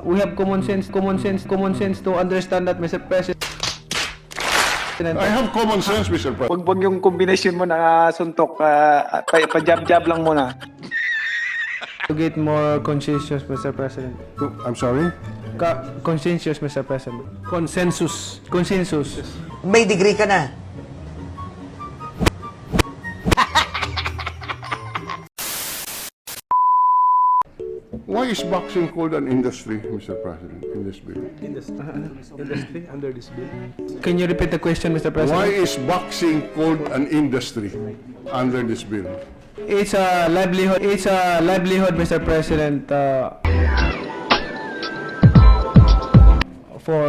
We have common sense to understand that, Mr. President. I have common sense, Mr. President. Wag yung combination mo na suntok, pa-jab-jab lang muna. To get more conscientious, Mr. President. I'm sorry? Conscientious, Mr. President. Consensus. May degree ka na. Why is boxing called an industry, Mr. President, in this bill? Industry under this bill. Can you repeat the question, Mr. President? Why is boxing called an industry under this bill? It's a livelihood. Mr. President. For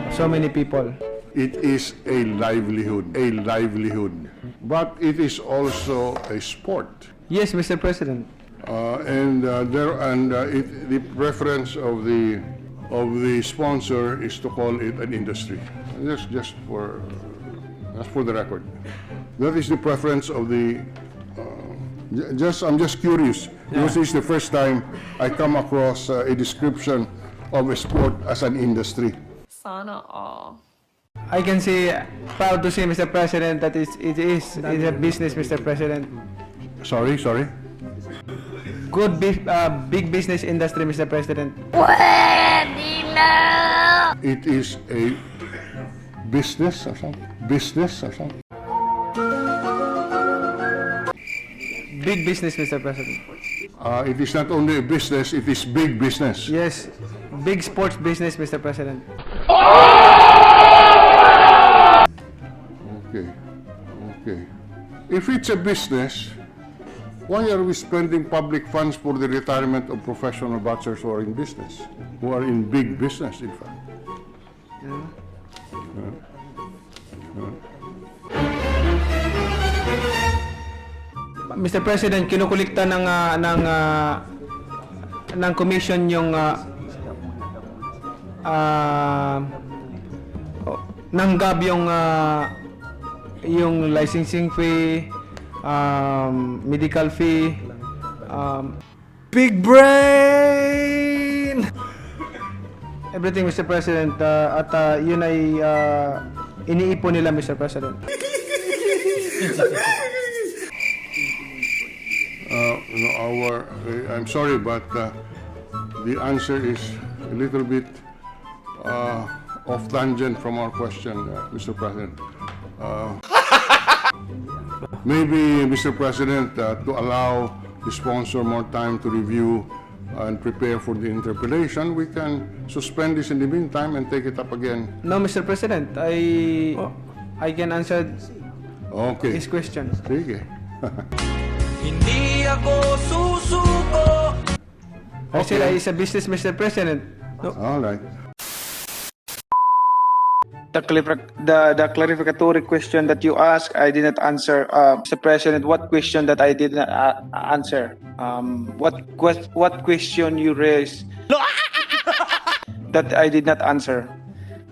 so many people. It is a livelihood, but it is also a sport. Yes, Mr. President. The preference of the sponsor is to call it an industry. Just for the record. That is the preference of the. I'm just curious because it's the first time I come across a description of a sport as an industry. Sana all. I can say, proud to say, Mr. President, that it is a business, Mr. President. Sorry. Good, big business industry, Mr. President. It is a business or something. Big business, Mr. President. It is not only a business, it is big business. Yes, big sports business, Mr. President. Okay. If it's a business, why are we spending public funds for the retirement of professional boxers who are in business? Who are in big business, in fact? Mr. President, kinukulikta ng commission yung nanggab yung licensing fee, medical fee, Big brain! everything, Mr. President, at yun ay iniipon nila, Mr. President. I'm sorry, but the answer is a little bit off tangent from our question, Mr. President. Maybe, Mr. President, to allow the sponsor more time to review and prepare for the interpellation, we can suspend this in the meantime and take it up again. No, Mr. President, I can answer his question. Sige. Hindi ako susuko. I said it's a business, Mr. President. No. All right. The clarificatory question that you asked, I did not answer. Mr. President, what question that I did not answer? What question you raised that I did not answer?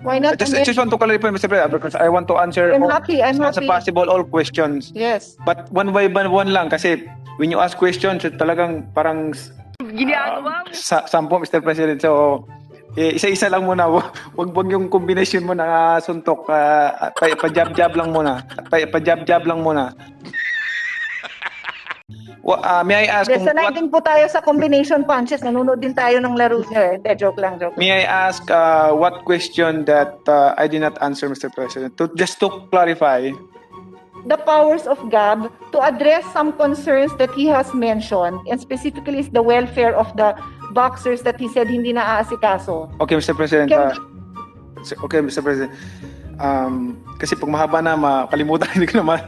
Why not? I just want to clarify, Mr. President, because I want to answer I'm happy. as possible all questions. Yes. But one by one lang kasi when you ask questions, talagang parang sampo, Mr. President. So, isa-isa lang muna. Wag yung combination mo na suntok, pa-jab-jab lang muna. Pa-jab-jab lang muna. May I ask Sanay din po tayo sa combination punches. Nanonood din tayo ng laro niyo eh. Joke lang. May I ask what question that I did not answer, Mr. President? Just to clarify. The powers of GAB to address some concerns that he has mentioned, and specifically is the welfare of the boxers that he said hindi na aasikaso. Okay, Mr. President. Okay, Mr. President. Kasi pag mahaba na, makalimutan, hindi ko na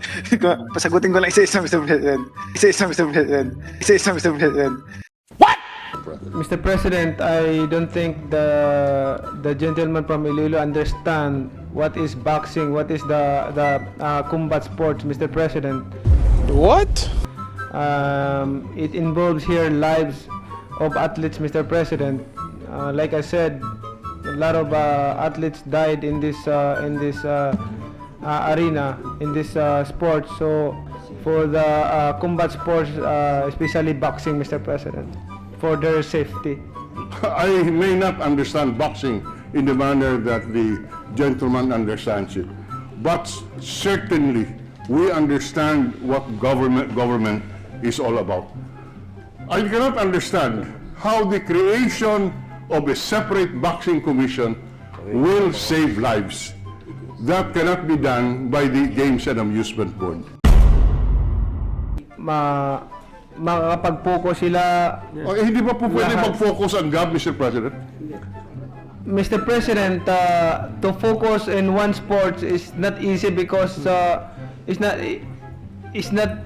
pasagutin ko lang isa-isa, Mr. President. Isa-isa, Mr. President. What? Mr. President, I don't think the gentleman from Iloilo understand what is boxing, what is the combat sports, Mr. President. What? It involves here lives of athletes, Mr. President. Like I said, a lot of athletes died in this arena, in this sport. So for the combat sports, especially boxing, Mr. President, for their safety. I may not understand boxing in the manner that the gentleman understands it, but certainly we understand what government is all about. I cannot understand how the creation of a separate boxing commission will save lives. That cannot be done by the Games and Amusement Board. Makakapag-focus sila. Hindi pa po pwede mag-focus ang GAB, Mr. President? Mr. President, to focus in one sport is not easy because it's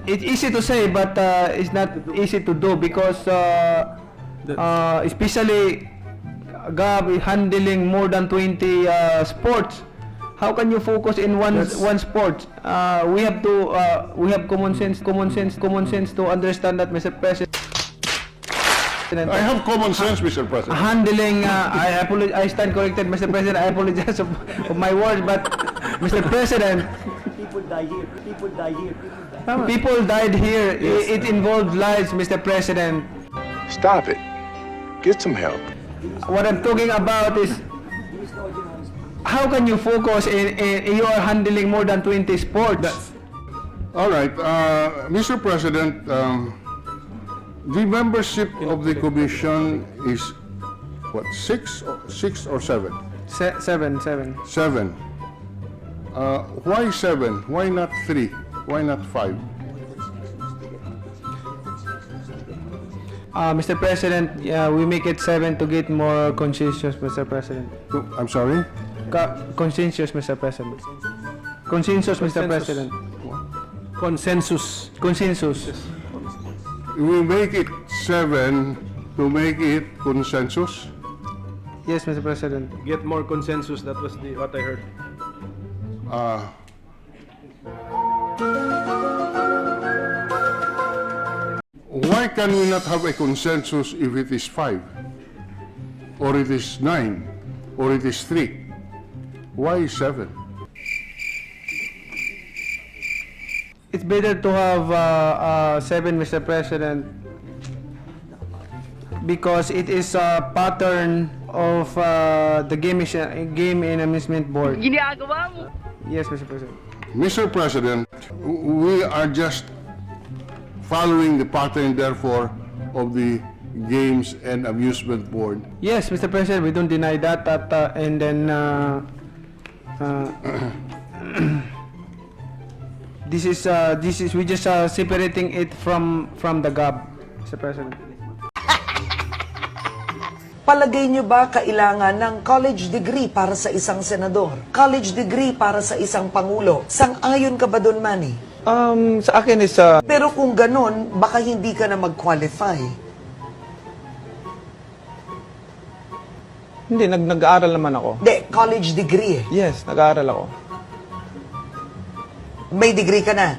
easy to say, but it's not easy to do because especially GAB is handling more than 20 sports. How can you focus in one sport? We have common sense to understand that, Mr. President. I have common sense, Mr. President. Handling, I stand corrected, Mr. President. I apologize of my words, but Mr. President, People die here. People die here. people died here. It involved lives, Mr. President. Stop it. Get some help. What I'm talking about is how can you focus in you are handling more than 20 sports? All right, Mr. President, the membership of the commission is what, six or seven? Seven. Seven. Why seven? Why not three? Why not five? Mr. President, we make it 7 to get more consensus, Mr. President. I'm sorry? Consensus, Mr. President. Consensus, Mr. President. Consensus. Consensus. We make it 7 to make it consensus? Yes, Mr. President. Get more consensus. That was what I heard. Why can we not have a consensus if it is 5? Or it is 9? Or it is 3? Why 7? It's better to have 7, Mr. President, because it is a pattern of the Game and Amusement Board. Ginagawa mo. Yes, Mr. President. Mr. President, we are just following the pattern, therefore, of the Games and Amusement Board. Yes, Mr. President, we don't deny that. And then this is we just separating it from the GAB, Mr. President. Palagay niyo ba kailangan ng college degree para sa isang senador? College degree para sa isang pangulo? Sang-ayon ka ba doon, Manny? Sa akin is Pero kung ganun, baka hindi ka na mag-qualify. hindi nag-aaral naman ako. Hindi, college degree eh. Yes, nag-aaral ako. May degree ka na.